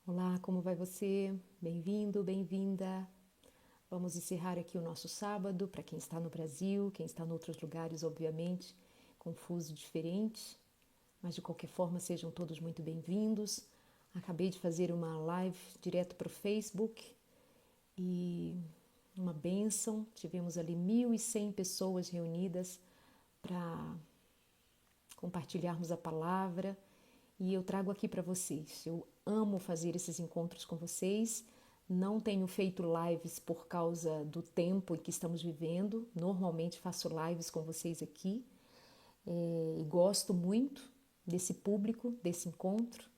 Olá, como vai você? Bem-vindo, bem-vinda. Vamos encerrar aqui o nosso sábado para quem está no Brasil, quem está em outros lugares, obviamente, com fuso diferente, mas de qualquer forma sejam todos muito bem-vindos. Acabei de fazer uma live direto para o Facebook e uma bênção. Tivemos ali 1.100 pessoas reunidas para compartilharmos a palavra e eu trago aqui para vocês. Eu amo fazer esses encontros com vocês. Não tenho feito lives por causa do tempo em que estamos vivendo. Normalmente faço lives com vocês aqui e gosto muito desse público, desse encontro.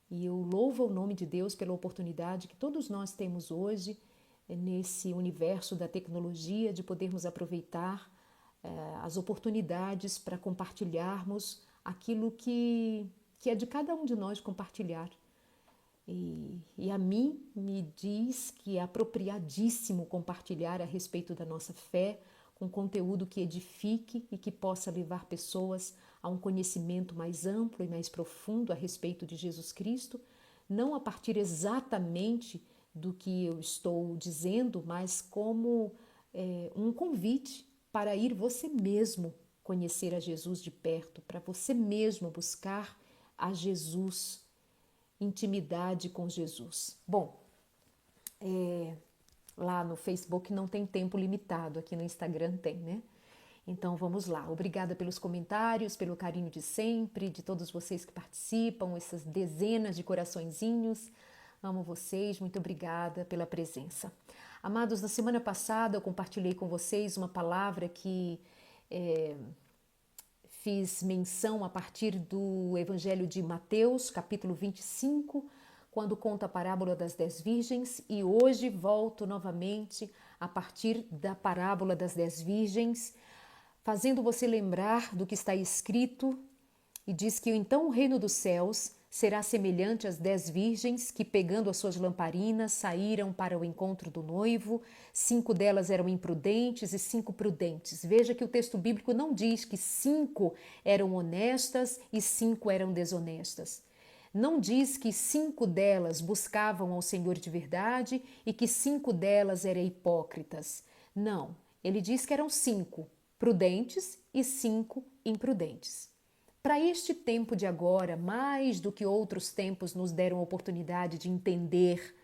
E eu louvo o nome de Deus pela oportunidade que todos nós temos hoje nesse universo da tecnologia de podermos aproveitar as oportunidades para compartilharmos aquilo que é de cada um de nós compartilhar. E a mim me diz que é apropriadíssimo compartilhar a respeito da nossa fé com conteúdo que edifique e que possa levar pessoas a um conhecimento mais amplo e mais profundo a respeito de Jesus Cristo, não a partir exatamente do que eu estou dizendo, mas como um convite para ir você mesmo conhecer a Jesus de perto, para você mesmo buscar a Jesus, intimidade com Jesus. Bom, lá no Facebook não tem tempo limitado, aqui no Instagram tem, né? Então vamos lá. Obrigada pelos comentários, pelo carinho de sempre, de todos vocês que participam, essas dezenas de coraçõezinhos. Amo vocês, muito obrigada pela presença. Amados, na semana passada eu compartilhei com vocês uma palavra que fiz menção a partir do Evangelho de Mateus, capítulo 25, quando conta a parábola das 10 virgens, e hoje volto novamente a partir da parábola das 10 virgens, fazendo você lembrar do que está escrito, e diz que então o reino dos céus será semelhante às 10 virgens que, pegando as suas lamparinas, saíram para o encontro do noivo. 5 delas eram imprudentes e 5 prudentes. Veja que o texto bíblico não diz que 5 eram honestas e 5 eram desonestas. Não diz que 5 delas buscavam ao Senhor de verdade e que 5 delas eram hipócritas. Não, ele diz que eram 5 prudentes e 5 imprudentes. Para este tempo de agora, mais do que outros tempos nos deram a oportunidade de entender,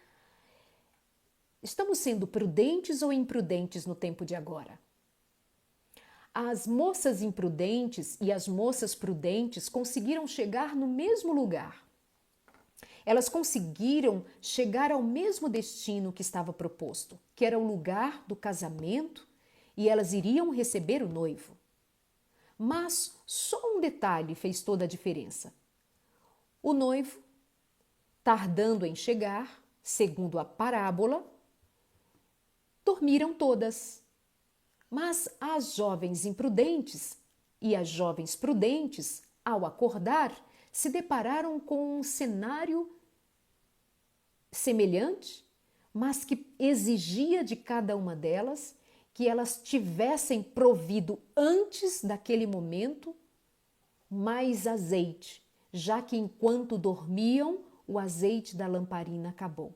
estamos sendo prudentes ou imprudentes no tempo de agora? As moças imprudentes e as moças prudentes conseguiram chegar no mesmo lugar. Elas conseguiram chegar ao mesmo destino que estava proposto, que era o lugar do casamento, e elas iriam receber o noivo. Mas só um detalhe fez toda a diferença. O noivo, tardando em chegar, segundo a parábola, dormiram todas. Mas as jovens imprudentes e as jovens prudentes, ao acordar, se depararam com um cenário semelhante, mas que exigia de cada uma delas que elas tivessem provido antes daquele momento mais azeite, já que enquanto dormiam, o azeite da lamparina acabou.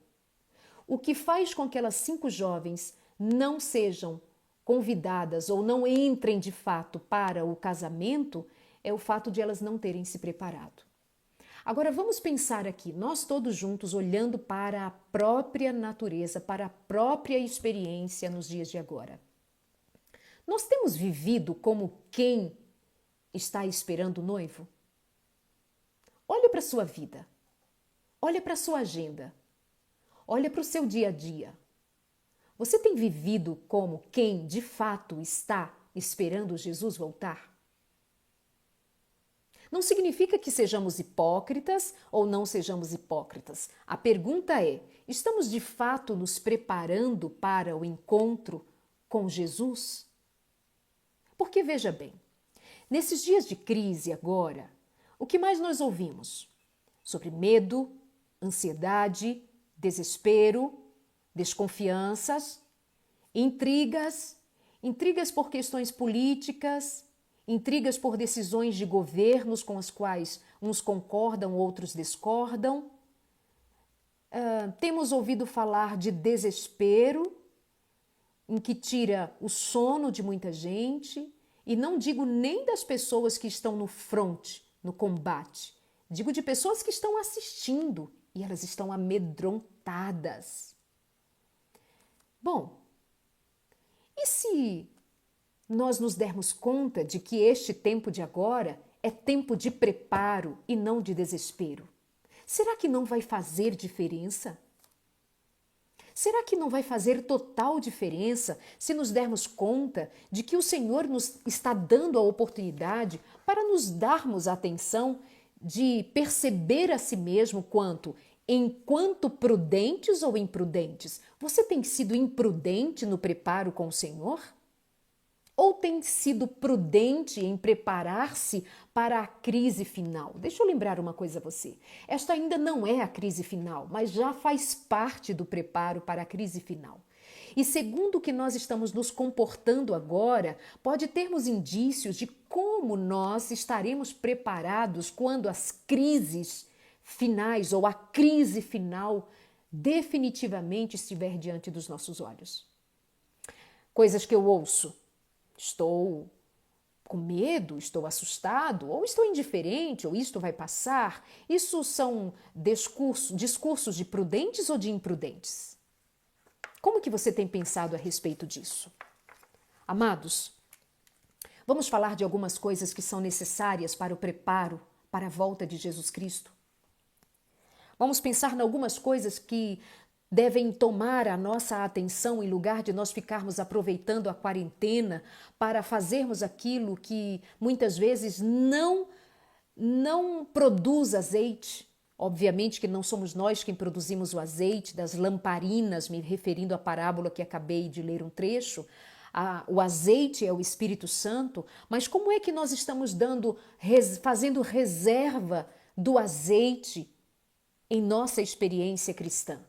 O que faz com que aquelas 5 jovens não sejam convidadas ou não entrem de fato para o casamento é o fato de elas não terem se preparado. Agora vamos pensar aqui, nós todos juntos olhando para a própria natureza, para a própria experiência nos dias de agora. Nós temos vivido como quem está esperando o noivo? Olha para a sua vida, olha para a sua agenda, olha para o seu dia a dia. Você tem vivido como quem de fato está esperando Jesus voltar? Não significa que sejamos hipócritas ou não sejamos hipócritas. A pergunta é: estamos de fato nos preparando para o encontro com Jesus? Porque veja bem, nesses dias de crise agora, o que mais nós ouvimos? Sobre medo, ansiedade, desespero, desconfianças, intrigas, intrigas por questões políticas, intrigas por decisões de governos com as quais uns concordam, outros discordam, Temos ouvido falar de desespero, em que tira o sono de muita gente, e não digo nem das pessoas que estão no front, no combate, digo de pessoas que estão assistindo e elas estão amedrontadas. Bom, e se nós nos dermos conta de que este tempo de agora é tempo de preparo e não de desespero? Será que não vai fazer diferença? Será que não vai fazer total diferença se nos dermos conta de que o Senhor nos está dando a oportunidade para nos darmos a atenção de perceber a si mesmo enquanto prudentes ou imprudentes? Você tem sido imprudente no preparo com o Senhor? Ou tem sido prudente em preparar-se para a crise final? Deixa eu lembrar uma coisa a você. Esta ainda não é a crise final, mas já faz parte do preparo para a crise final. E segundo o que nós estamos nos comportando agora, pode termos indícios de como nós estaremos preparados quando as crises finais ou a crise final definitivamente estiver diante dos nossos olhos. Coisas que eu ouço. Estou com medo, estou assustado, ou estou indiferente, ou isto vai passar. Isso são discursos de prudentes ou de imprudentes? Como que você tem pensado a respeito disso? Amados, vamos falar de algumas coisas que são necessárias para o preparo para a volta de Jesus Cristo. Vamos pensar em algumas coisas que devem tomar a nossa atenção em lugar de nós ficarmos aproveitando a quarentena para fazermos aquilo que muitas vezes não produz azeite. Obviamente que não somos nós quem produzimos o azeite das lamparinas, me referindo à parábola que acabei de ler um trecho. O azeite é o Espírito Santo, mas como é que nós estamos fazendo reserva do azeite em nossa experiência cristã?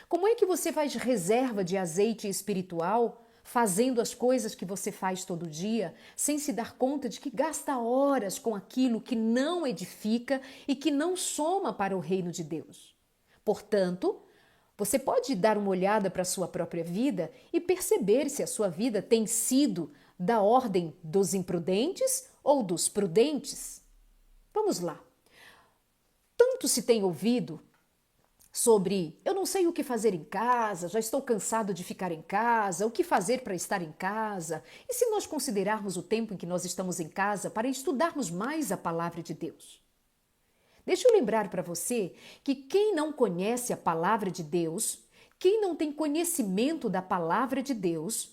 Como é que você faz reserva de azeite espiritual, fazendo as coisas que você faz todo dia, sem se dar conta de que gasta horas com aquilo que não edifica e que não soma para o reino de Deus? Portanto, você pode dar uma olhada para a sua própria vida e perceber se a sua vida tem sido da ordem dos imprudentes ou dos prudentes. Vamos lá. Tanto se tem ouvido sobre eu não sei o que fazer em casa, já estou cansado de ficar em casa, o que fazer para estar em casa? E se nós considerarmos o tempo em que nós estamos em casa para estudarmos mais a palavra de Deus? Deixa eu lembrar para você que quem não conhece a palavra de Deus, quem não tem conhecimento da palavra de Deus,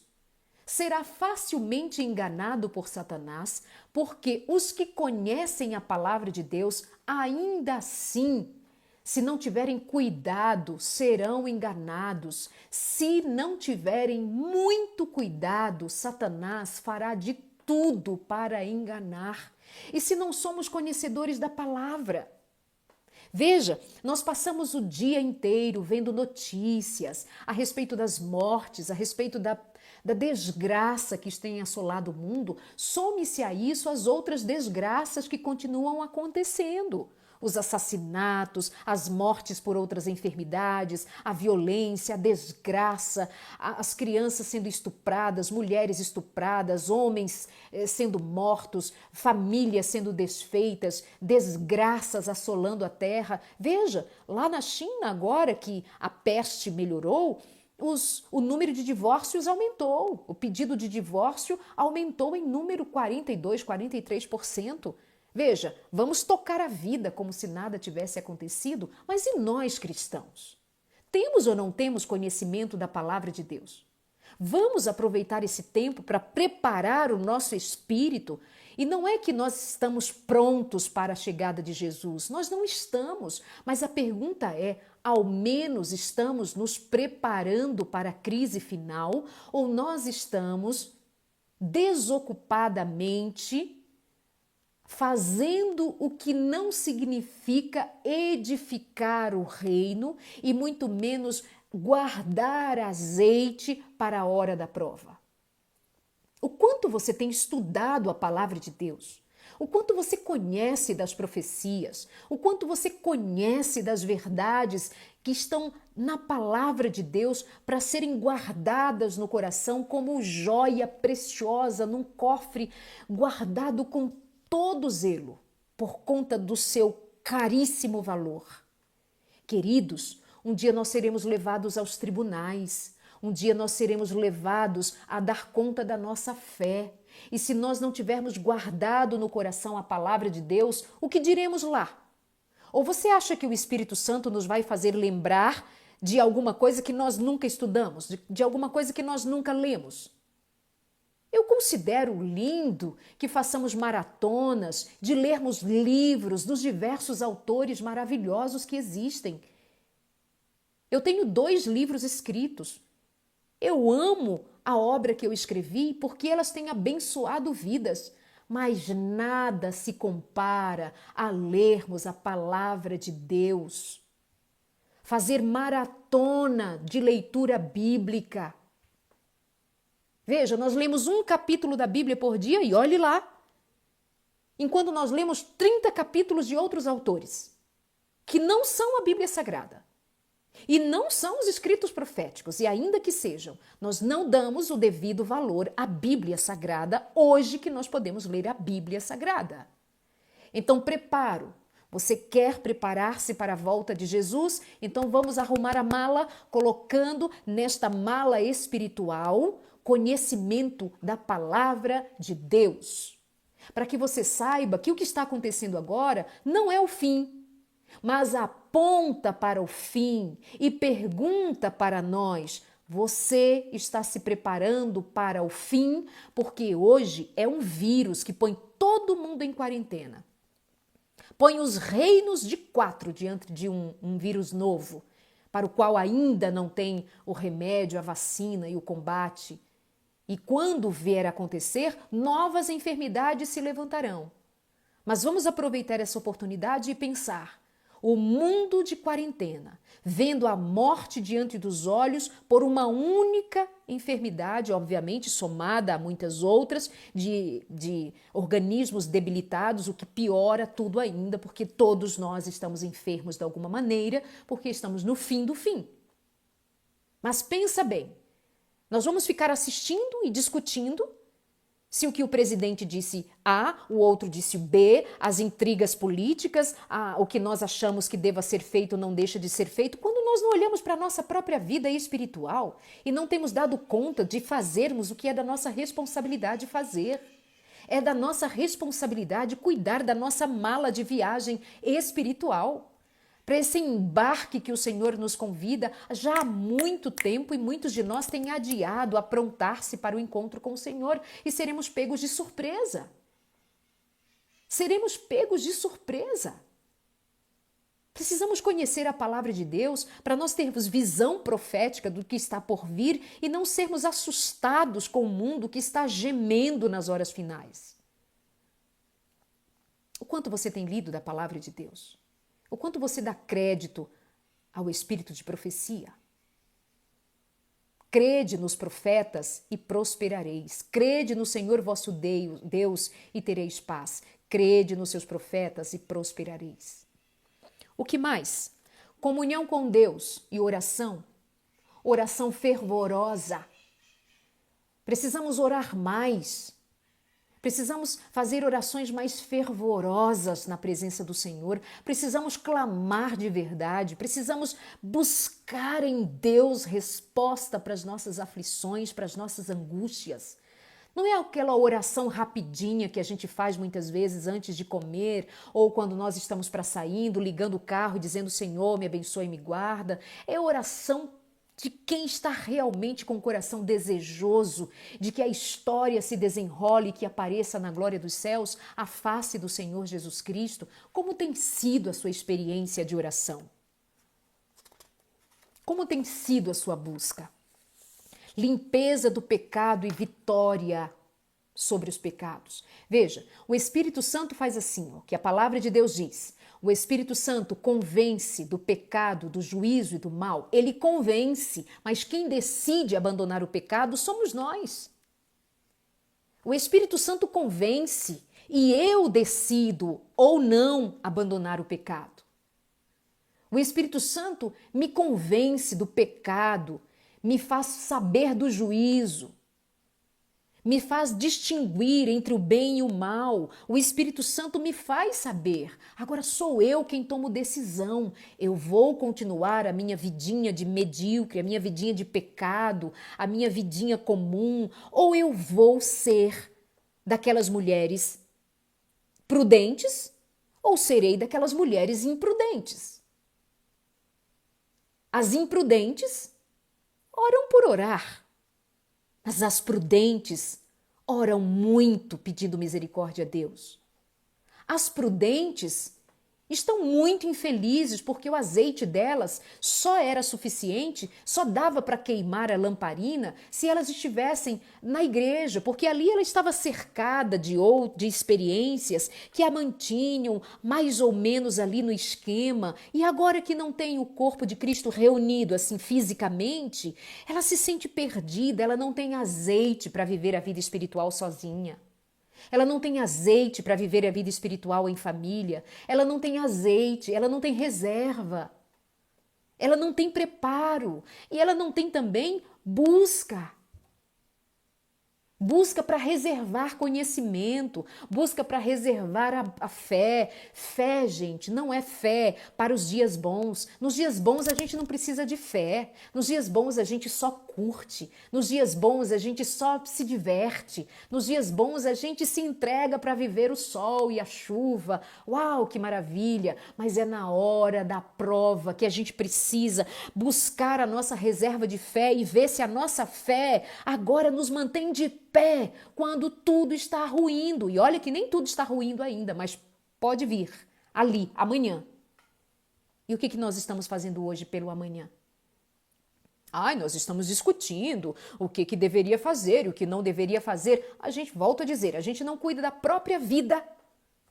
será facilmente enganado por Satanás, porque os que conhecem a palavra de Deus, ainda assim, se não tiverem cuidado, serão enganados. Se não tiverem muito cuidado, Satanás fará de tudo para enganar. E se não somos conhecedores da palavra? Veja, nós passamos o dia inteiro vendo notícias a respeito das mortes, a respeito da desgraça que tem assolado o mundo. Some-se a isso as outras desgraças que continuam acontecendo. Os assassinatos, as mortes por outras enfermidades, a violência, a desgraça, as crianças sendo estupradas, mulheres estupradas, homens sendo mortos, famílias sendo desfeitas, desgraças assolando a terra. Veja, lá na China, agora que a peste melhorou, o número de divórcios aumentou. O pedido de divórcio aumentou em número 42%, 43%. Veja, vamos tocar a vida como se nada tivesse acontecido, mas e nós cristãos? Temos ou não temos conhecimento da palavra de Deus? Vamos aproveitar esse tempo para preparar o nosso espírito. E não é que nós estamos prontos para a chegada de Jesus, nós não estamos, mas a pergunta é, ao menos estamos nos preparando para a crise final ou nós estamos desocupadamente fazendo o que não significa edificar o reino e muito menos guardar azeite para a hora da prova? O quanto você tem estudado a palavra de Deus? o quanto você conhece das profecias, o quanto você conhece das verdades que estão na palavra de Deus para serem guardadas no coração como joia preciosa num cofre guardado com todo zelo, por conta do seu caríssimo valor. Queridos, um dia nós seremos levados aos tribunais, um dia nós seremos levados a dar conta da nossa fé. E se nós não tivermos guardado no coração a palavra de Deus, o que diremos lá? Ou você acha que o Espírito Santo nos vai fazer lembrar de alguma coisa que nós nunca estudamos, de alguma coisa que nós nunca lemos? Eu considero lindo que façamos maratonas, de lermos livros dos diversos autores maravilhosos que existem. Eu tenho 2 livros escritos. Eu amo a obra que eu escrevi porque elas têm abençoado vidas, mas nada se compara a lermos a palavra de Deus. Fazer maratona de leitura bíblica. Veja, nós lemos um capítulo da Bíblia por dia e olhe lá. Enquanto nós lemos 30 capítulos de outros autores, que não são a Bíblia Sagrada. E não são os escritos proféticos, e ainda que sejam, nós não damos o devido valor à Bíblia Sagrada hoje que nós podemos ler a Bíblia Sagrada. Então, preparo. Você quer preparar-se para a volta de Jesus? Então vamos arrumar a mala, colocando nesta mala espiritual conhecimento da palavra de Deus. Para que você saiba que o que está acontecendo agora não é o fim, mas aponta para o fim e pergunta para nós: você está se preparando para o fim? Porque hoje é um vírus que põe todo mundo em quarentena. Põe os reinos de 4 diante de um vírus novo, para o qual ainda não tem o remédio, a vacina e o combate. E quando vier a acontecer, novas enfermidades se levantarão. Mas vamos aproveitar essa oportunidade e pensar: o mundo de quarentena, vendo a morte diante dos olhos por uma única enfermidade, obviamente somada a muitas outras, de organismos debilitados, o que piora tudo ainda, porque todos nós estamos enfermos de alguma maneira, porque estamos no fim do fim. Mas pensa bem, nós vamos ficar assistindo e discutindo se o que o presidente disse A, o outro disse B, as intrigas políticas, o que nós achamos que deva ser feito não deixa de ser feito, quando nós não olhamos para a nossa própria vida espiritual e não temos dado conta de fazermos o que é da nossa responsabilidade fazer. É da nossa responsabilidade cuidar da nossa mala de viagem espiritual. Para esse embarque que o Senhor nos convida já há muito tempo, e muitos de nós têm adiado aprontar-se para o encontro com o Senhor, e seremos pegos de surpresa. Seremos pegos de surpresa. Precisamos conhecer a palavra de Deus para nós termos visão profética do que está por vir e não sermos assustados com o mundo que está gemendo nas horas finais. O quanto você tem lido da palavra de Deus? O quanto você dá crédito ao espírito de profecia? Crede nos profetas e prosperareis. Crede no Senhor vosso Deus e tereis paz. Crede nos seus profetas e prosperareis. O que mais? Comunhão com Deus e oração. Oração fervorosa. Precisamos orar mais. Precisamos fazer orações mais fervorosas na presença do Senhor. Precisamos clamar de verdade. Precisamos buscar em Deus resposta para as nossas aflições, para as nossas angústias. Não é aquela oração rapidinha que a gente faz muitas vezes antes de comer ou quando nós estamos para saindo, ligando o carro e dizendo: Senhor, me abençoe e me guarda. É oração de quem está realmente com o coração desejoso de que a história se desenrole e que apareça na glória dos céus a face do Senhor Jesus Cristo. Como tem sido a sua experiência de oração? Como tem sido a sua busca? Limpeza do pecado e vitória sobre os pecados. Veja, o Espírito Santo faz assim, que a palavra de Deus diz. O Espírito Santo convence do pecado, do juízo e do mal. Ele convence, mas quem decide abandonar o pecado somos nós. O Espírito Santo convence e eu decido ou não abandonar o pecado. O Espírito Santo me convence do pecado, me faz saber do juízo, me faz distinguir entre o bem e o mal. O Espírito Santo me faz saber. Agora sou eu quem tomo decisão. Eu vou continuar a minha vidinha de medíocre, a minha vidinha de pecado, a minha vidinha comum, ou eu vou ser daquelas mulheres prudentes, ou serei daquelas mulheres imprudentes. As imprudentes oram por orar, mas as prudentes oram muito pedindo misericórdia a Deus. As prudentes estão muito infelizes porque o azeite delas só era suficiente, só dava para queimar a lamparina se elas estivessem na igreja, porque ali ela estava cercada de experiências que a mantinham mais ou menos ali no esquema, e agora que não tem o corpo de Cristo reunido assim fisicamente, ela se sente perdida, ela não tem azeite para viver a vida espiritual sozinha. Ela não tem azeite para viver a vida espiritual em família. Ela não tem azeite, ela não tem reserva. Ela não tem preparo. E ela não tem também busca. Busca para reservar conhecimento, busca para reservar a fé. Fé, gente, não é fé para os dias bons. Nos dias bons a gente não precisa de fé. Nos dias bons a gente só curte. Nos dias bons a gente só se diverte. Nos dias bons a gente se entrega para viver o sol e a chuva. Uau, que maravilha! Mas é na hora da prova que a gente precisa buscar a nossa reserva de fé e ver se a nossa fé agora nos mantém de pé quando tudo está ruindo. E olha que nem tudo está ruindo ainda, mas pode vir ali, amanhã. E o que nós estamos fazendo hoje pelo amanhã? Nós estamos discutindo o que deveria fazer e o que não deveria fazer. A gente, volta a dizer, a gente não cuida da própria vida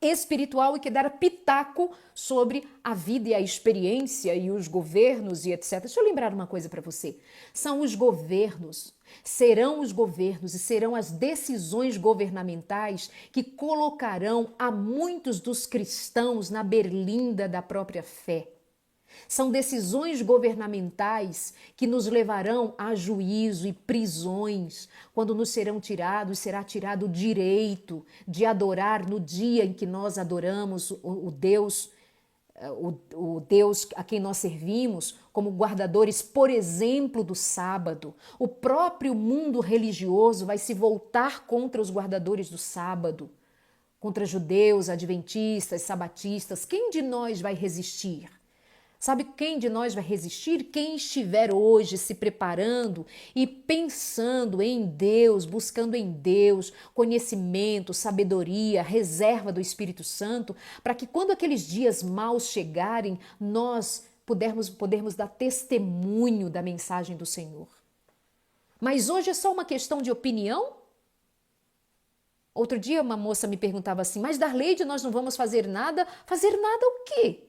espiritual e que dar pitaco sobre a vida e a experiência e os governos e etc. Deixa eu lembrar uma coisa para você. São os governos, serão os governos e serão as decisões governamentais que colocarão a muitos dos cristãos na berlinda da própria fé. São decisões governamentais que nos levarão a juízo e prisões, quando nos será tirado o direito de adorar no dia em que nós adoramos o Deus a quem nós servimos, como guardadores, por exemplo, do sábado. O próprio mundo religioso vai se voltar contra os guardadores do sábado, contra judeus, adventistas, sabatistas. Quem de nós vai resistir? Sabe quem de nós vai resistir? Quem estiver hoje se preparando e pensando em Deus, buscando em Deus conhecimento, sabedoria, reserva do Espírito Santo, para que quando aqueles dias maus chegarem, nós podermos dar testemunho da mensagem do Senhor. Mas hoje é só uma questão de opinião? Outro dia uma moça me perguntava assim, mas Darleide, nós não vamos fazer nada? Fazer nada o quê?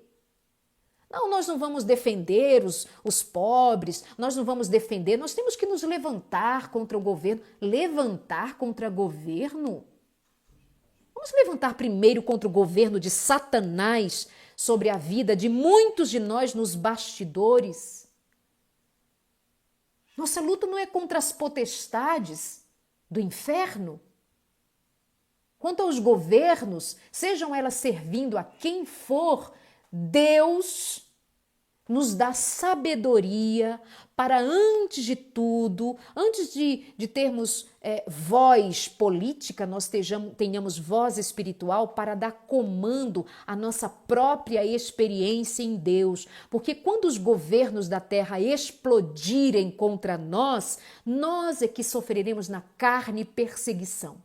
Não, nós não vamos defender os pobres, nós não vamos defender, nós temos que nos levantar contra o governo. Levantar contra o governo? Vamos levantar primeiro contra o governo de Satanás sobre a vida de muitos de nós nos bastidores. Nossa luta não é contra as potestades do inferno. Quanto aos governos, sejam elas servindo a quem for, Deus nos dá sabedoria para, antes de tudo, antes de termos voz política, nós tenhamos voz espiritual para dar comando à nossa própria experiência em Deus. Porque quando os governos da terra explodirem contra nós é que sofreremos na carne perseguição.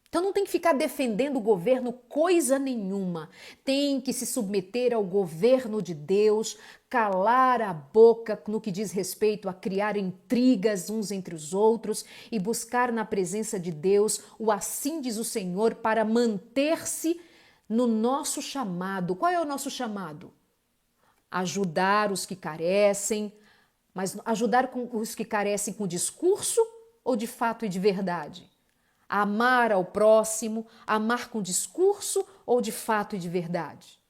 Então não tem que ficar defendendo o governo coisa nenhuma. Tem que se submeter ao governo de Deus, calar a boca no que diz respeito a criar intrigas uns entre os outros e buscar na presença de Deus o assim diz o Senhor para manter-se no nosso chamado. Qual é o nosso chamado? Ajudar os que carecem, mas ajudar os que carecem com discurso ou de fato e de verdade? Amar ao próximo, amar com discurso ou de fato e de verdade?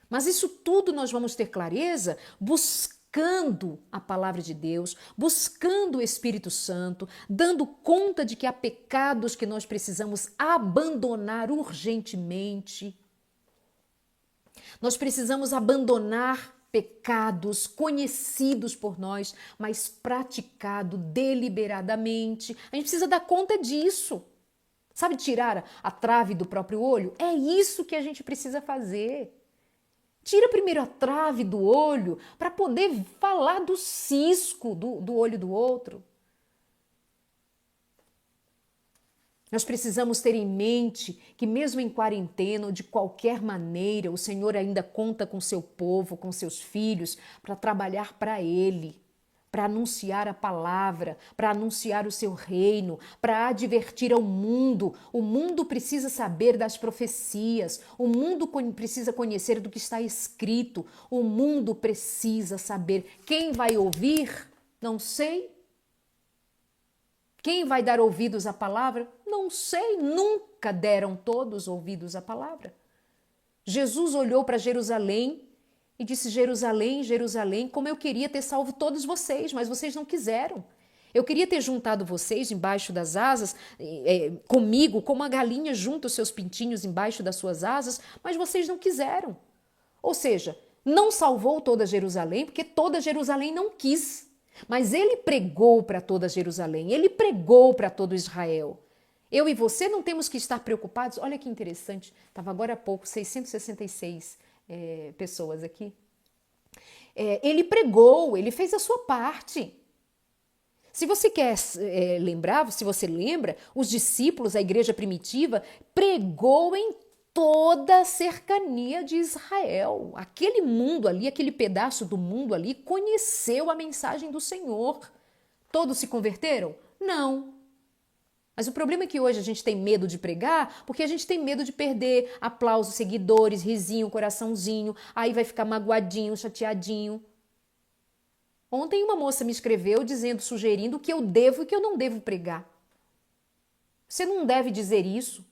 Mas isso tudo nós vamos ter clareza buscando a palavra de Deus, buscando o Espírito Santo, dando conta de que há pecados que nós precisamos abandonar urgentemente. Nós precisamos abandonar pecados conhecidos por nós, mas praticado deliberadamente. A gente precisa dar conta disso. Sabe, tirar a trave do próprio olho? É isso que a gente precisa fazer. Tira primeiro a trave do olho para poder falar do cisco do olho do outro. Nós precisamos ter em mente que mesmo em quarentena ou de qualquer maneira, o Senhor ainda conta com seu povo, com seus filhos, para trabalhar para Ele, para anunciar a palavra, para anunciar o seu reino, para advertir ao mundo. O mundo precisa saber das profecias, o mundo precisa conhecer do que está escrito, o mundo precisa saber. Quem vai ouvir? Não sei. Quem vai dar ouvidos à palavra? Não sei, nunca deram todos ouvidos à palavra. Jesus olhou para Jerusalém e disse: Jerusalém, Jerusalém, como eu queria ter salvo todos vocês, mas vocês não quiseram. Eu queria ter juntado vocês embaixo das asas, comigo, como a galinha junta os seus pintinhos embaixo das suas asas, mas vocês não quiseram. Ou seja, não salvou toda Jerusalém, porque toda Jerusalém não quis. Mas ele pregou para toda Jerusalém, ele pregou para todo Israel. Eu e você não temos que estar preocupados. Olha que interessante, estava agora há pouco, 666 pessoas aqui. Ele pregou, ele fez a sua parte. Se você quer lembrar, se você lembra, os discípulos, a igreja primitiva, pregou em toda a cercania de Israel. Aquele mundo ali, aquele pedaço do mundo ali, conheceu a mensagem do Senhor. Todos se converteram? Não. Mas o problema é que hoje a gente tem medo de pregar porque a gente tem medo de perder aplausos, seguidores, risinho, coraçãozinho, aí vai ficar magoadinho, chateadinho. Ontem uma moça me escreveu sugerindo que eu devo e que eu não devo pregar. Você não deve dizer isso.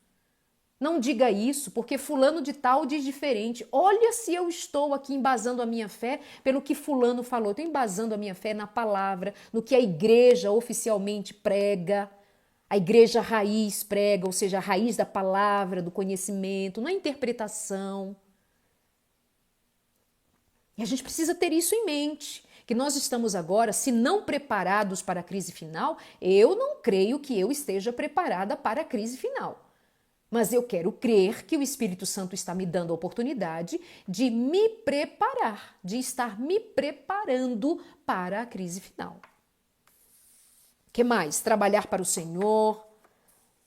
Não diga isso, porque fulano de tal diz diferente. Olha se eu estou aqui embasando a minha fé pelo que fulano falou. Estou embasando a minha fé na palavra, no que a igreja oficialmente prega. A igreja raiz prega, ou seja, a raiz da palavra, do conhecimento, na interpretação. E a gente precisa ter isso em mente, que nós estamos agora, se não preparados para a crise final, eu não creio que eu esteja preparada para a crise final. Mas eu quero crer que o Espírito Santo está me dando a oportunidade de me preparar, de estar me preparando para a crise final. O que mais? Trabalhar para o Senhor,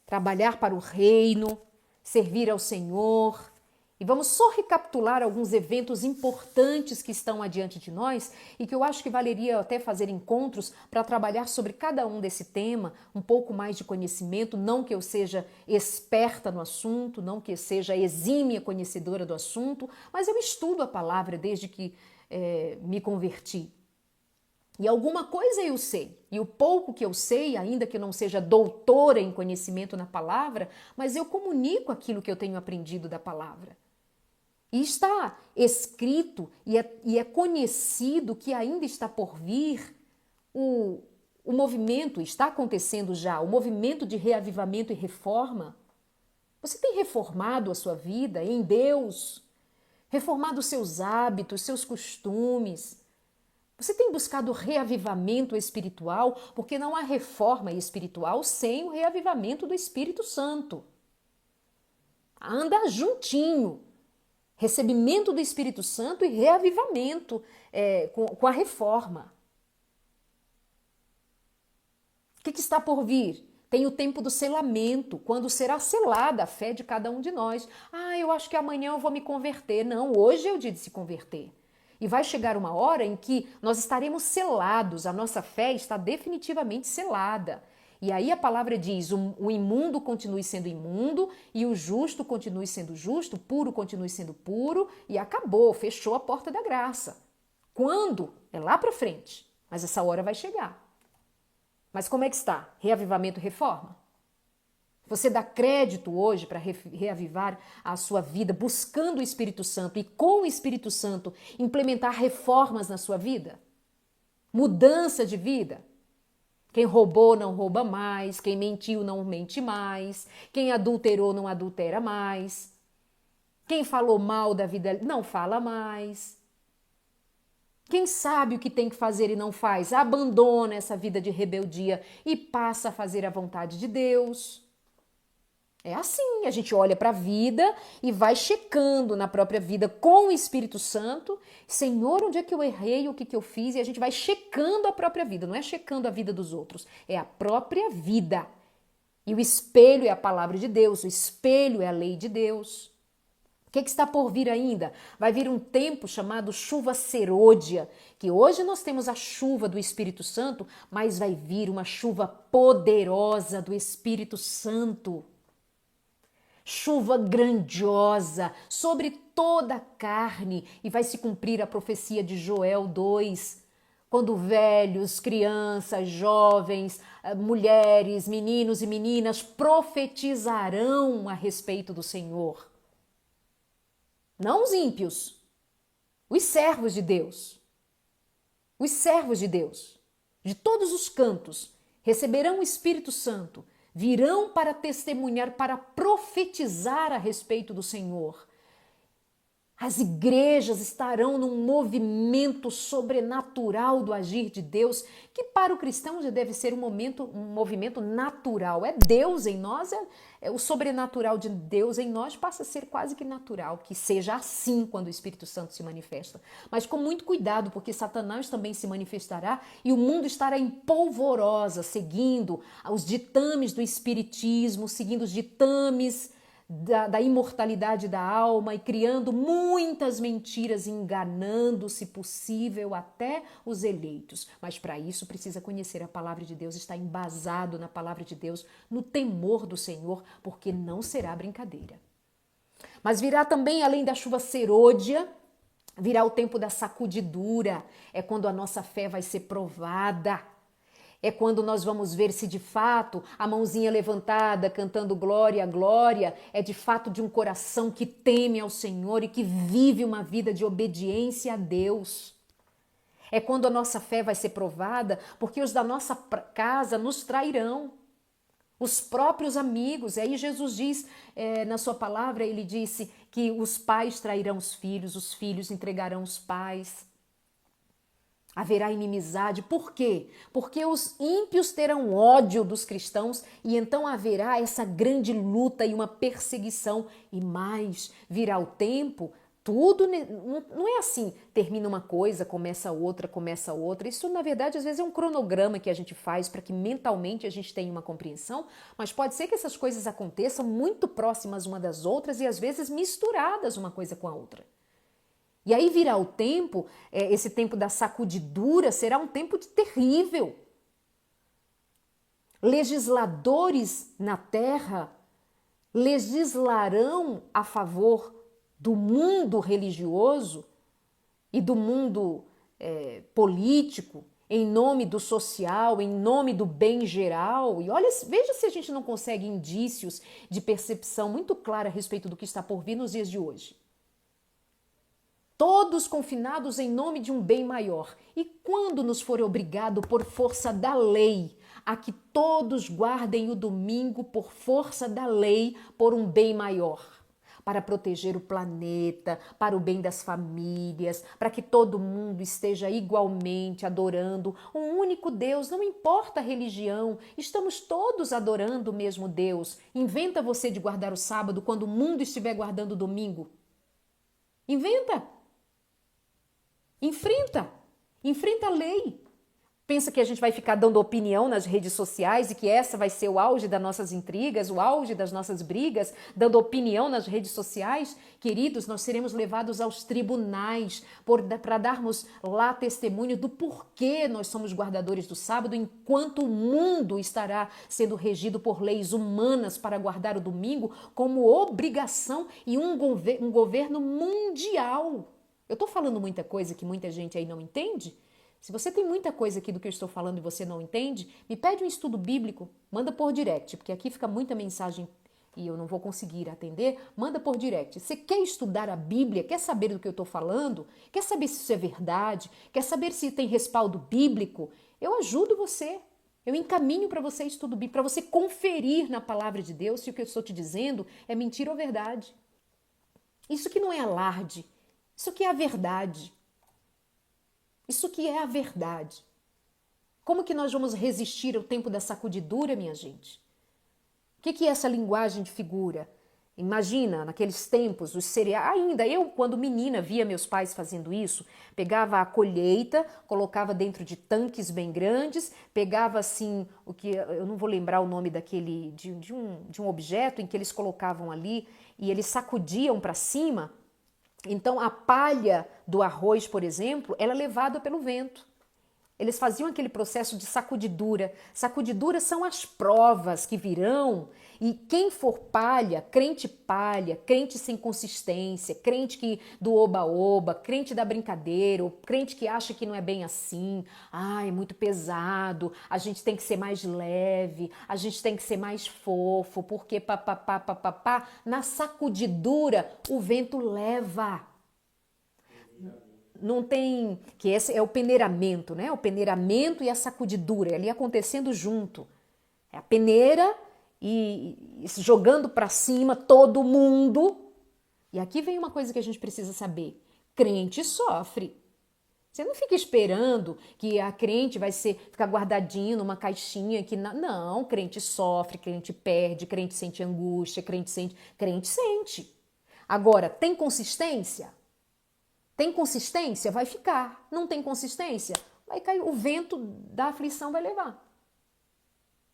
trabalhar para o reino, servir ao Senhor. E vamos só recapitular alguns eventos importantes que estão adiante de nós e que eu acho que valeria até fazer encontros para trabalhar sobre cada um desse tema, um pouco mais de conhecimento, não que eu seja experta no assunto, não que eu seja exímia conhecedora do assunto, mas eu estudo a palavra desde que me converti. E alguma coisa eu sei, e o pouco que eu sei, ainda que eu não seja doutora em conhecimento na palavra, mas eu comunico aquilo que eu tenho aprendido da palavra. E está escrito e é conhecido que ainda está por vir o movimento, está acontecendo já, o movimento de reavivamento e reforma. Você tem reformado a sua vida em Deus, reformado seus hábitos, seus costumes. Você tem buscado reavivamento espiritual, porque não há reforma espiritual sem o reavivamento do Espírito Santo. Anda juntinho. Recebimento do Espírito Santo e reavivamento com a reforma. O que está por vir? Tem o tempo do selamento, quando será selada a fé de cada um de nós. Eu acho que amanhã eu vou me converter. Não, hoje é o dia de se converter. E vai chegar uma hora em que nós estaremos selados, a nossa fé está definitivamente selada. E aí a palavra diz, o imundo continue sendo imundo e o justo continue sendo justo, o puro continue sendo puro e acabou, fechou a porta da graça. Quando? É lá para frente, mas essa hora vai chegar. Mas como é que está? Reavivamento e reforma? Você dá crédito hoje para reavivar a sua vida, buscando o Espírito Santo e com o Espírito Santo implementar reformas na sua vida? Mudança de vida? Quem roubou não rouba mais, quem mentiu não mente mais, quem adulterou não adultera mais, quem falou mal da vida não fala mais. Quem sabe o que tem que fazer e não faz, abandona essa vida de rebeldia e passa a fazer a vontade de Deus. É assim, a gente olha para a vida e vai checando na própria vida com o Espírito Santo. Senhor, onde é que eu errei, o que que eu fiz? E a gente vai checando a própria vida, não é checando a vida dos outros, é a própria vida. E o espelho é a palavra de Deus, o espelho é a lei de Deus. O que está por vir ainda? Vai vir um tempo chamado chuva serôdia, que hoje nós temos a chuva do Espírito Santo, mas vai vir uma chuva poderosa do Espírito Santo. Chuva grandiosa sobre toda a carne, e vai se cumprir a profecia de Joel 2, quando velhos, crianças, jovens, mulheres, meninos e meninas profetizarão a respeito do Senhor. Não os ímpios, os servos de Deus. Os servos de Deus, de todos os cantos, receberão o Espírito Santo, virão para testemunhar, para profetizar a respeito do Senhor. As igrejas estarão num movimento sobrenatural do agir de Deus, que para o cristão já deve ser um movimento natural. É Deus em nós, é o sobrenatural de Deus em nós passa a ser quase que natural, que seja assim quando o Espírito Santo se manifesta. Mas com muito cuidado, porque Satanás também se manifestará e o mundo estará em polvorosa, seguindo os ditames do espiritismo, seguindo os ditames da imortalidade da alma e criando muitas mentiras, enganando, se possível, até os eleitos. Mas para isso precisa conhecer a palavra de Deus, estar embasado na palavra de Deus, no temor do Senhor, porque não será brincadeira. Mas virá também, além da chuva serôdia, virá o tempo da sacudidura, é quando a nossa fé vai ser provada. É quando nós vamos ver se de fato a mãozinha levantada, cantando glória, glória, é de fato de um coração que teme ao Senhor e que vive uma vida de obediência a Deus. É quando a nossa fé vai ser provada, porque os da nossa casa nos trairão. Os próprios amigos. E aí Jesus diz, na sua palavra, ele disse que os pais trairão os filhos entregarão os pais. Haverá inimizade. Por quê? Porque os ímpios terão ódio dos cristãos e então haverá essa grande luta e uma perseguição. E mais, virá o tempo, tudo não é assim, termina uma coisa, começa outra. Isso, na verdade, às vezes é um cronograma que a gente faz para que mentalmente a gente tenha uma compreensão, mas pode ser que essas coisas aconteçam muito próximas uma das outras e às vezes misturadas uma coisa com a outra. E aí virá o tempo, esse tempo da sacudidura será um tempo terrível. Legisladores na terra legislarão a favor do mundo religioso e do mundo político, em nome do social, em nome do bem geral. E olha, veja se a gente não consegue indícios de percepção muito clara a respeito do que está por vir nos dias de hoje. Todos confinados em nome de um bem maior. E quando nos for obrigado por força da lei a que todos guardem o domingo por força da lei por um bem maior, para proteger o planeta, para o bem das famílias, para que todo mundo esteja igualmente adorando um único Deus, não importa a religião, estamos todos adorando o mesmo Deus. Inventa você de guardar o sábado quando o mundo estiver guardando o domingo. Inventa a lei. Pensa que a gente vai ficar dando opinião nas redes sociais e que essa vai ser o auge das nossas intrigas, o auge das nossas brigas, dando opinião nas redes sociais? Queridos, nós seremos levados aos tribunais para darmos lá testemunho do porquê nós somos guardadores do sábado, enquanto o mundo estará sendo regido por leis humanas para guardar o domingo como obrigação e um governo mundial. Eu estou falando muita coisa que muita gente aí não entende? Se você tem muita coisa aqui do que eu estou falando e você não entende, me pede um estudo bíblico, manda por direct, porque aqui fica muita mensagem e eu não vou conseguir atender, manda por direct. Você quer estudar a Bíblia, quer saber do que eu estou falando, quer saber se isso é verdade, quer saber se tem respaldo bíblico, eu ajudo você. Eu encaminho para você estudo bíblico, para você conferir na palavra de Deus se o que eu estou te dizendo é mentira ou verdade. Isso que não é alarde, isso que é a verdade. Isso que é a verdade. Como que nós vamos resistir ao tempo da sacudidura, minha gente? O que é essa linguagem de figura? Imagina, naqueles tempos, os cereais. Ainda eu, quando menina, via meus pais fazendo isso, pegava a colheita, colocava dentro de tanques bem grandes, pegava assim, o que eu não vou lembrar o nome daquele, de um objeto em que eles colocavam ali e eles sacudiam para cima. Então, a palha do arroz, por exemplo, ela é levada pelo vento. Eles faziam aquele processo de sacudidura. Sacudidura são as provas que virão e quem for palha, crente sem consistência, crente que do oba-oba, crente da brincadeira, ou crente que acha que não é bem assim, é muito pesado, a gente tem que ser mais leve, a gente tem que ser mais fofo, porque papapá, na sacudidura o vento leva. Não tem, que esse é o peneiramento, né? O peneiramento e a sacudidura, ali acontecendo junto. É a peneira e jogando para cima todo mundo. E aqui vem uma coisa que a gente precisa saber. Crente sofre. Você não fica esperando que a crente vai ficar guardadinho numa caixinha que não, crente sofre, crente perde, crente sente angústia, crente sente. Agora, tem consistência? Tem consistência? Vai ficar. Não tem consistência? Vai cair. O vento da aflição vai levar.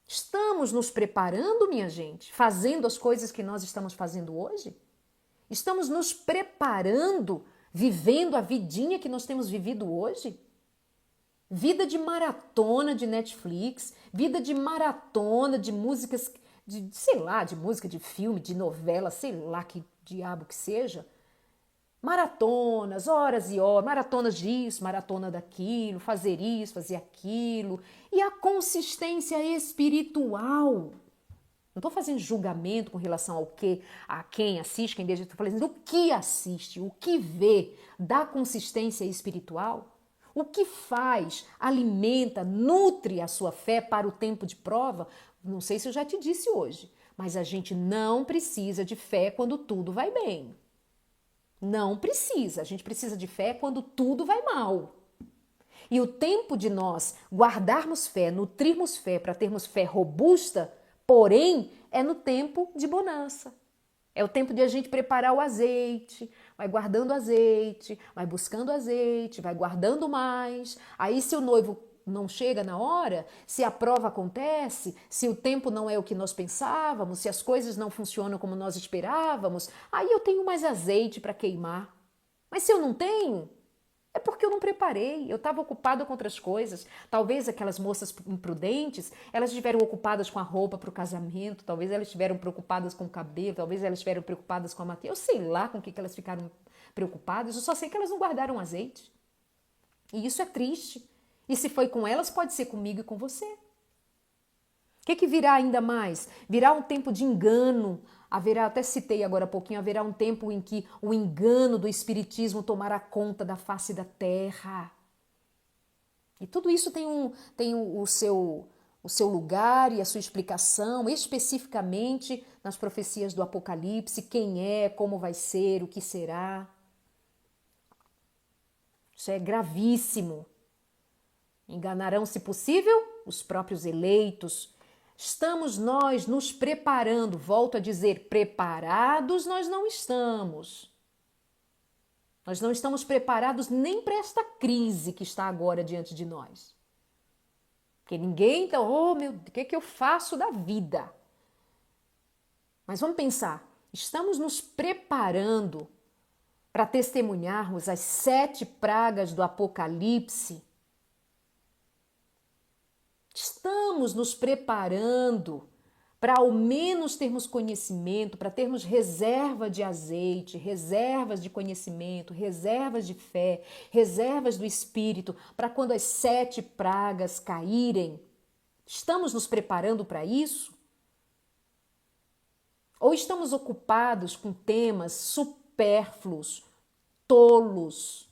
Estamos nos preparando, minha gente, fazendo as coisas que nós estamos fazendo hoje? Estamos nos preparando, vivendo a vidinha que nós temos vivido hoje? Vida de maratona de Netflix, vida de maratona de músicas, sei lá, de música, de filme, de novela, sei lá que diabo que seja. Maratonas, horas e horas, maratonas disso, maratona daquilo, fazer isso, fazer aquilo. E a consistência espiritual. Não estou fazendo julgamento com relação ao que, a quem assiste, quem deixa, estou falando do que assiste, o que vê, da consistência espiritual. O que faz, alimenta, nutre a sua fé para o tempo de prova. Não sei se eu já te disse hoje, mas a gente não precisa de fé quando tudo vai bem. Não precisa, a gente precisa de fé quando tudo vai mal. E o tempo de nós guardarmos fé, nutrirmos fé para termos fé robusta, porém, é no tempo de bonança. É o tempo de a gente preparar o azeite, vai guardando azeite, vai buscando azeite, vai guardando mais. Aí se o noivo não chega na hora, se a prova acontece, se o tempo não é o que nós pensávamos, se as coisas não funcionam como nós esperávamos, aí eu tenho mais azeite para queimar. Mas se eu não tenho, é porque eu não preparei, eu estava ocupada com outras coisas. Talvez aquelas moças imprudentes, elas estiveram ocupadas com a roupa para o casamento, talvez elas estiveram preocupadas com o cabelo, talvez elas estiveram preocupadas com a maquiagem. Eu sei lá com o que elas ficaram preocupadas, eu só sei que elas não guardaram azeite. E isso é triste. E se foi com elas, pode ser comigo e com você. O que virá ainda mais? Virá um tempo de engano. Haverá, até citei agora há pouquinho, haverá um tempo em que o engano do espiritismo tomará conta da face da terra. E tudo isso tem o seu lugar e a sua explicação, especificamente nas profecias do Apocalipse, quem é, como vai ser, o que será. Isso é gravíssimo. Enganarão, se possível, os próprios eleitos. Estamos nós nos preparando, volto a dizer, preparados nós não estamos. Nós não estamos preparados nem para esta crise que está agora diante de nós. Porque ninguém está, meu Deus, o que eu faço da vida? Mas vamos pensar, estamos nos preparando para testemunharmos as 7 pragas do Apocalipse. Estamos nos preparando para ao menos termos conhecimento, para termos reserva de azeite, reservas de conhecimento, reservas de fé, reservas do Espírito, para quando as 7 pragas caírem. Estamos nos preparando para isso? Ou estamos ocupados com temas supérfluos, tolos?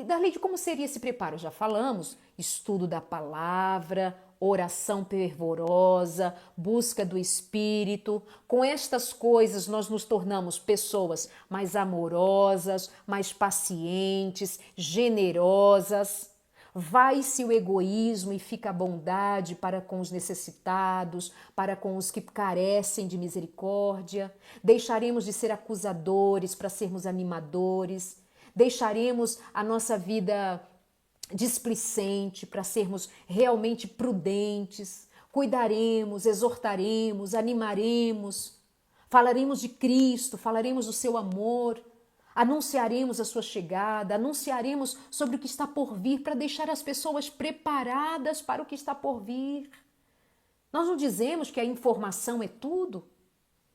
Darley, como seria esse preparo? Já falamos, estudo da palavra, oração fervorosa, busca do Espírito. Com estas coisas nós nos tornamos pessoas mais amorosas, mais pacientes, generosas. Vai-se o egoísmo e fica a bondade para com os necessitados, para com os que carecem de misericórdia. Deixaremos de ser acusadores para sermos animadores. Deixaremos a nossa vida displicente para sermos realmente prudentes. Cuidaremos, exortaremos, animaremos. Falaremos de Cristo, falaremos do seu amor. Anunciaremos a sua chegada, anunciaremos sobre o que está por vir para deixar as pessoas preparadas para o que está por vir. Nós não dizemos que a informação é tudo?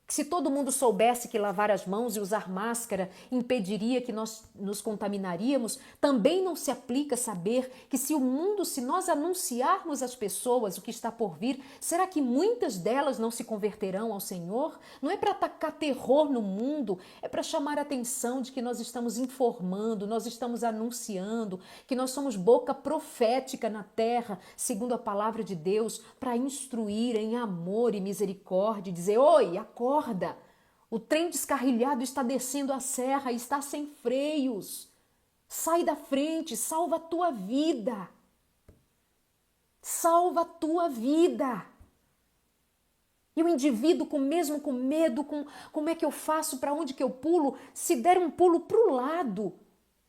Que se todo mundo soubesse que lavar as mãos e usar máscara impediria que nós nos contaminaríamos, também não se aplica saber que se nós anunciarmos às pessoas o que está por vir, será que muitas delas não se converterão ao Senhor? Não é para atacar terror no mundo, é para chamar a atenção de que nós estamos informando, nós estamos anunciando, que nós somos boca profética na terra, segundo a palavra de Deus, para instruir em amor e misericórdia, e dizer: oi, acorda! O trem descarrilhado está descendo a serra e está sem freios. Sai da frente, salva a tua vida. Salva a tua vida. E o indivíduo mesmo com medo, como é que eu faço, para onde que eu pulo? Se der um pulo para o lado,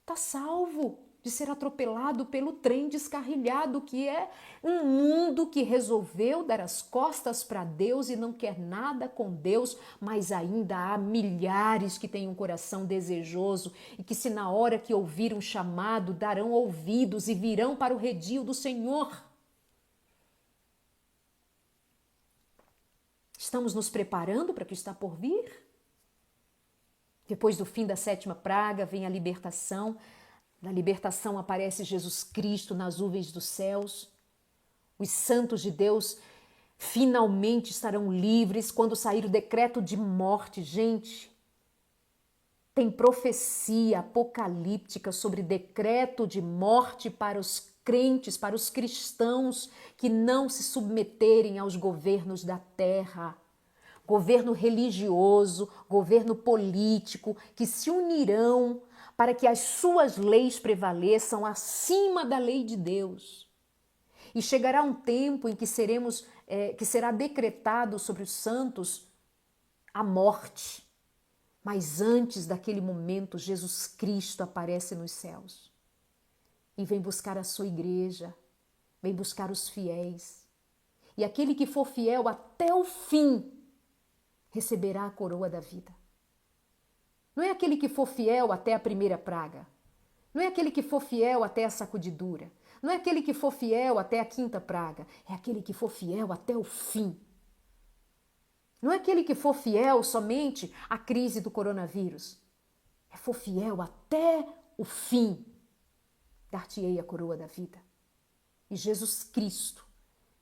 está salvo de ser atropelado pelo trem descarrilhado, que é um mundo que resolveu dar as costas para Deus e não quer nada com Deus, mas ainda há milhares que têm um coração desejoso e que, se na hora que ouvir um chamado, darão ouvidos e virão para o redil do Senhor. Estamos nos preparando para o que está por vir? Depois do fim da 7ª praga vem a libertação. Na libertação aparece Jesus Cristo nas nuvens dos céus. Os santos de Deus finalmente estarão livres quando sair o decreto de morte. Gente, tem profecia apocalíptica sobre decreto de morte para os crentes, para os cristãos que não se submeterem aos governos da terra. Governo religioso, governo político, que se unirão para que as suas leis prevaleçam acima da lei de Deus. E chegará um tempo em que será decretado sobre os santos a morte. Mas antes daquele momento, Jesus Cristo aparece nos céus e vem buscar a sua igreja, vem buscar os fiéis. E aquele que for fiel até o fim receberá a coroa da vida. Não é aquele que for fiel até a 1ª praga. Não é aquele que for fiel até a sacudidura. Não é aquele que for fiel até a 5ª praga. É aquele que for fiel até o fim. Não é aquele que for fiel somente à crise do coronavírus. É for fiel até o fim. Dar-te-ei a coroa da vida. E Jesus Cristo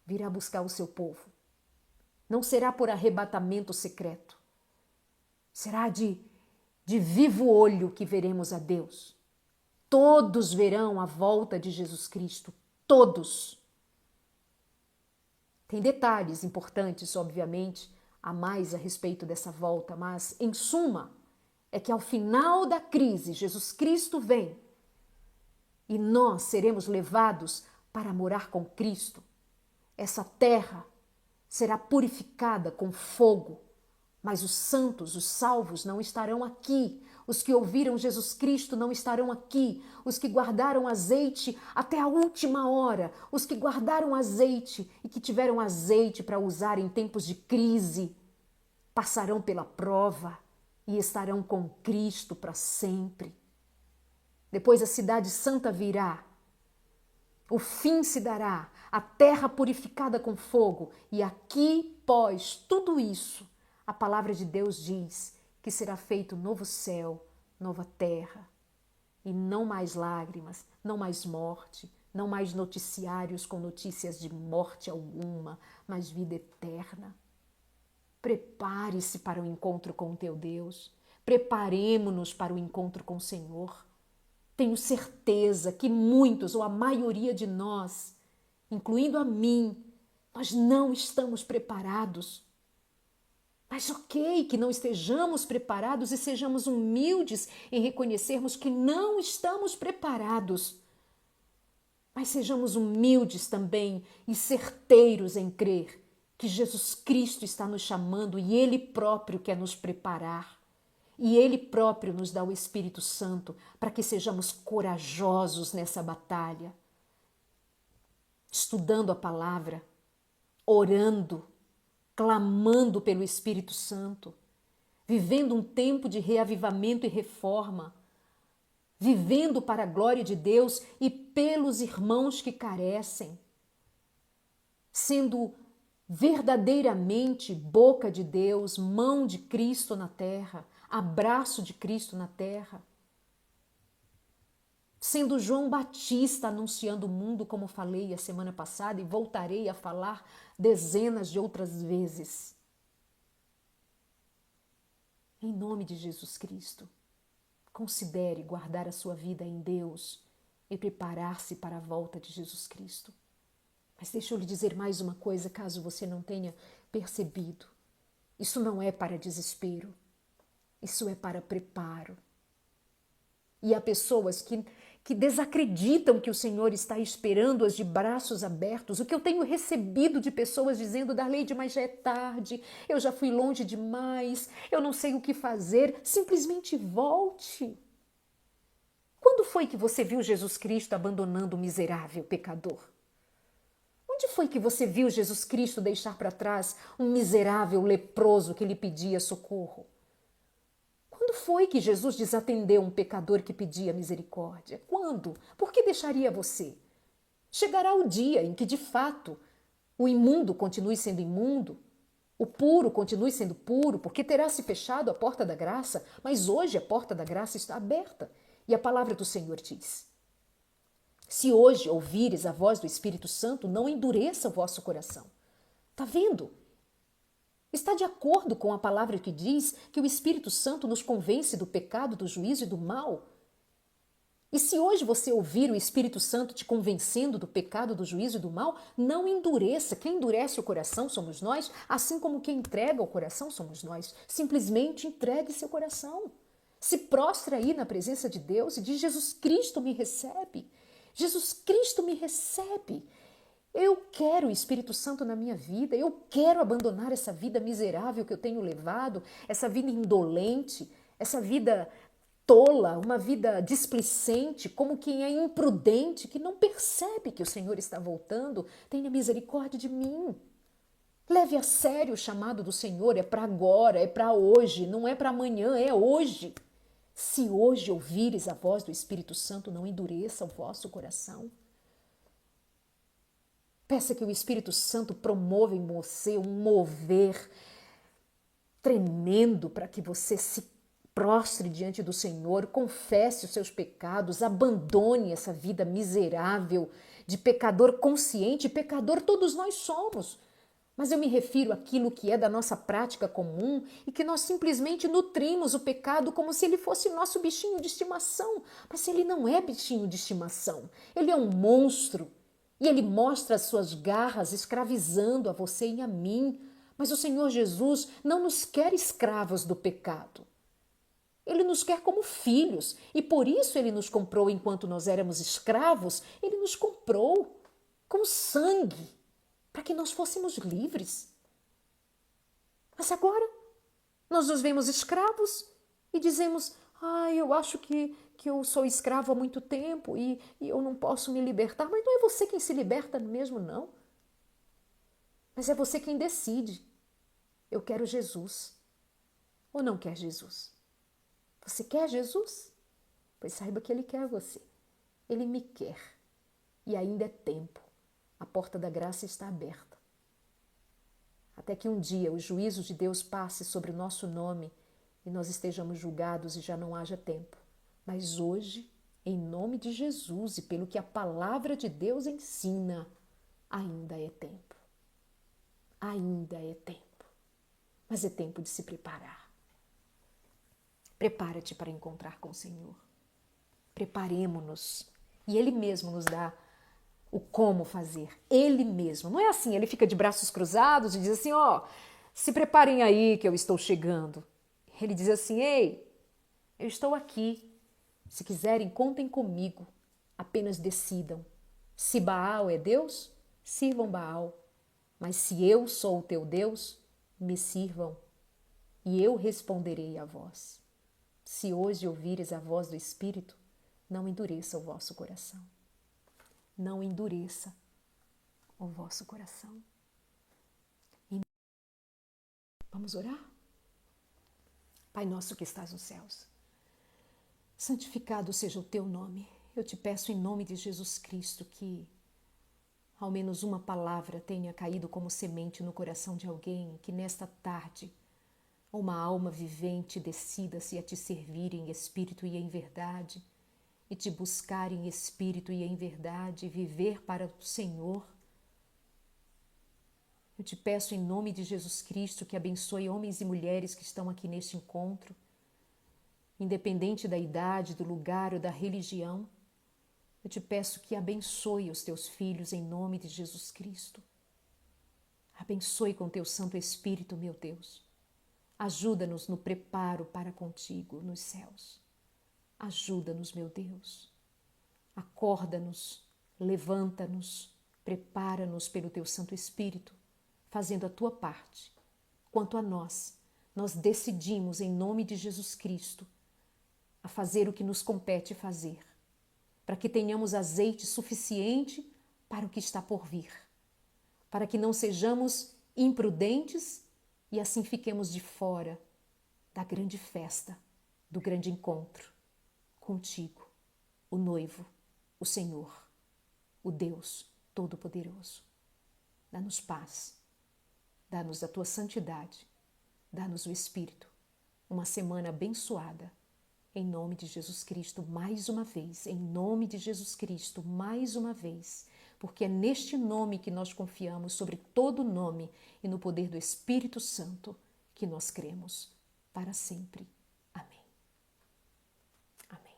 virá buscar o seu povo. Não será por arrebatamento secreto. Será de vivo olho que veremos a Deus. Todos verão a volta de Jesus Cristo. Todos. Tem detalhes importantes, obviamente, a mais a respeito dessa volta, mas, em suma, é que ao final da crise, Jesus Cristo vem e nós seremos levados para morar com Cristo. Essa terra será purificada com fogo, mas os santos, os salvos, não estarão aqui. Os que ouviram Jesus Cristo não estarão aqui. Os que guardaram azeite até a última hora, os que guardaram azeite e que tiveram azeite para usar em tempos de crise, passarão pela prova e estarão com Cristo para sempre. Depois a cidade santa virá O fim se dará, a terra purificada com fogo, e aqui, pós tudo isso, a palavra de Deus diz que será feito novo céu, nova terra, e não mais lágrimas, não mais morte, não mais noticiários com notícias de morte alguma, mas vida eterna. Prepare-se para o encontro com o teu Deus. Preparemo-nos para o encontro com o Senhor. Tenho certeza que muitos, ou a maioria de nós, incluindo a mim, nós não estamos preparados. Mas ok que não estejamos preparados e sejamos humildes em reconhecermos que não estamos preparados. Mas sejamos humildes também e certeiros em crer que Jesus Cristo está nos chamando e Ele próprio quer nos preparar. E Ele próprio nos dá o Espírito Santo para que sejamos corajosos nessa batalha. Estudando a palavra, orando, clamando pelo Espírito Santo, vivendo um tempo de reavivamento e reforma, vivendo para a glória de Deus e pelos irmãos que carecem, sendo verdadeiramente boca de Deus, mão de Cristo na terra, abraço de Cristo na terra, sendo João Batista anunciando o mundo, como falei a semana passada e voltarei a falar dezenas de outras vezes. Em nome de Jesus Cristo, considere guardar a sua vida em Deus e preparar-se para a volta de Jesus Cristo. Mas deixa eu lhe dizer mais uma coisa, caso você não tenha percebido. Isso não é para desespero, isso é para preparo. E há pessoas que desacreditam que o Senhor está esperando-as de braços abertos. O que eu tenho recebido de pessoas dizendo, Darleide, mas já é tarde, eu já fui longe demais, eu não sei o que fazer. Simplesmente volte. Quando foi que você viu Jesus Cristo abandonando o miserável pecador? Onde foi que você viu Jesus Cristo deixar para trás um miserável leproso que lhe pedia socorro? Quando foi que Jesus desatendeu um pecador que pedia misericórdia? Quando? Por que deixaria você? Chegará o dia em que, de fato, o imundo continue sendo imundo, o puro continue sendo puro, porque terá se fechado a porta da graça, mas hoje a porta da graça está aberta. E a palavra do Senhor diz: se hoje ouvires a voz do Espírito Santo, não endureça o vosso coração. Está vendo? Está de acordo com a palavra que diz que o Espírito Santo nos convence do pecado, do juízo e do mal? E se hoje você ouvir o Espírito Santo te convencendo do pecado, do juízo e do mal, não endureça. Quem endurece o coração somos nós, assim como quem entrega o coração somos nós. Simplesmente entregue seu coração. Se prostra aí na presença de Deus e diz: Jesus Cristo me recebe. Jesus Cristo me recebe. Eu quero o Espírito Santo na minha vida, eu quero abandonar essa vida miserável que eu tenho levado, essa vida indolente, essa vida tola, uma vida displicente, como quem é imprudente, que não percebe que o Senhor está voltando. Tenha misericórdia de mim. Leve a sério o chamado do Senhor, é para agora, é para hoje, não é para amanhã, é hoje. Se hoje ouvires a voz do Espírito Santo, não endureça o vosso coração. Peça que o Espírito Santo promova em você um mover tremendo para que você se prostre diante do Senhor, confesse os seus pecados, abandone essa vida miserável de pecador consciente. Pecador todos nós somos, mas eu me refiro àquilo que é da nossa prática comum e que nós simplesmente nutrimos o pecado como se ele fosse nosso bichinho de estimação. Mas ele não é bichinho de estimação, ele é um monstro. E ele mostra as suas garras escravizando a você e a mim. Mas o Senhor Jesus não nos quer escravos do pecado. Ele nos quer como filhos. E por isso ele nos comprou enquanto nós éramos escravos. Ele nos comprou com sangue para que nós fôssemos livres. Mas agora nós nos vemos escravos e dizemos: eu acho que eu sou escravo há muito tempo e eu não posso me libertar. Mas não é você quem se liberta mesmo, não. Mas é você quem decide. Eu quero Jesus. Ou não quer Jesus? Você quer Jesus? Pois saiba que Ele quer você. Ele me quer. E ainda é tempo. A porta da graça está aberta. Até que um dia os juízos de Deus passem sobre o nosso nome e nós estejamos julgados e já não haja tempo. Mas hoje, em nome de Jesus e pelo que a palavra de Deus ensina, ainda é tempo. Ainda é tempo. Mas é tempo de se preparar. Prepara-te para encontrar com o Senhor. Preparemo-nos. E Ele mesmo nos dá o como fazer. Ele mesmo. Não é assim, Ele fica de braços cruzados e diz assim, ó, se preparem aí que eu estou chegando. Ele diz assim, ei, eu estou aqui. Se quiserem, contem comigo. Apenas decidam. Se Baal é Deus, sirvam Baal. Mas se eu sou o teu Deus, me sirvam. E eu responderei a vós. Se hoje ouvires a voz do Espírito, não endureça o vosso coração. Não endureça o vosso coração. Vamos orar? Pai nosso que estás nos céus, santificado seja o teu nome. Eu te peço em nome de Jesus Cristo que ao menos uma palavra tenha caído como semente no coração de alguém, que nesta tarde uma alma vivente decida-se a te servir em espírito e em verdade, e te buscar em espírito e em verdade, viver para o Senhor. Eu te peço em nome de Jesus Cristo que abençoe homens e mulheres que estão aqui neste encontro, independente da idade, do lugar ou da religião. Eu te peço que abençoe os teus filhos em nome de Jesus Cristo. Abençoe com teu Santo Espírito, meu Deus. Ajuda-nos no preparo para contigo nos céus. Ajuda-nos, meu Deus. Acorda-nos, levanta-nos, prepara-nos pelo teu Santo Espírito, fazendo a tua parte. Quanto a nós decidimos em nome de Jesus Cristo a fazer o que nos compete fazer, para que tenhamos azeite suficiente para o que está por vir, para que não sejamos imprudentes e assim fiquemos de fora da grande festa, do grande encontro contigo, o noivo, o Senhor, o Deus Todo-Poderoso. Dá-nos paz, dá-nos a tua santidade, dá-nos o Espírito, uma semana abençoada, em nome de Jesus Cristo, mais uma vez, em nome de Jesus Cristo, mais uma vez, porque é neste nome que nós confiamos, sobre todo nome, e no poder do Espírito Santo, que nós cremos para sempre. Amém. Amém.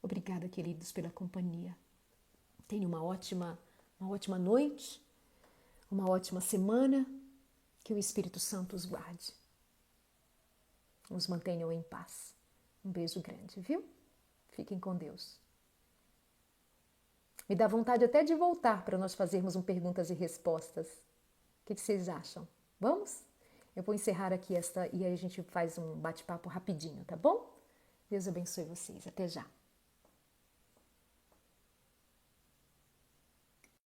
Obrigada, queridos, pela companhia. Tenha uma ótima noite, uma ótima semana, que o Espírito Santo os guarde. Nos mantenham em paz. Um beijo grande, viu? Fiquem com Deus. Me dá vontade até de voltar para nós fazermos um perguntas e respostas. O que vocês acham? Vamos? Eu vou encerrar aqui esta e aí a gente faz um bate-papo rapidinho, tá bom? Deus abençoe vocês. Até já.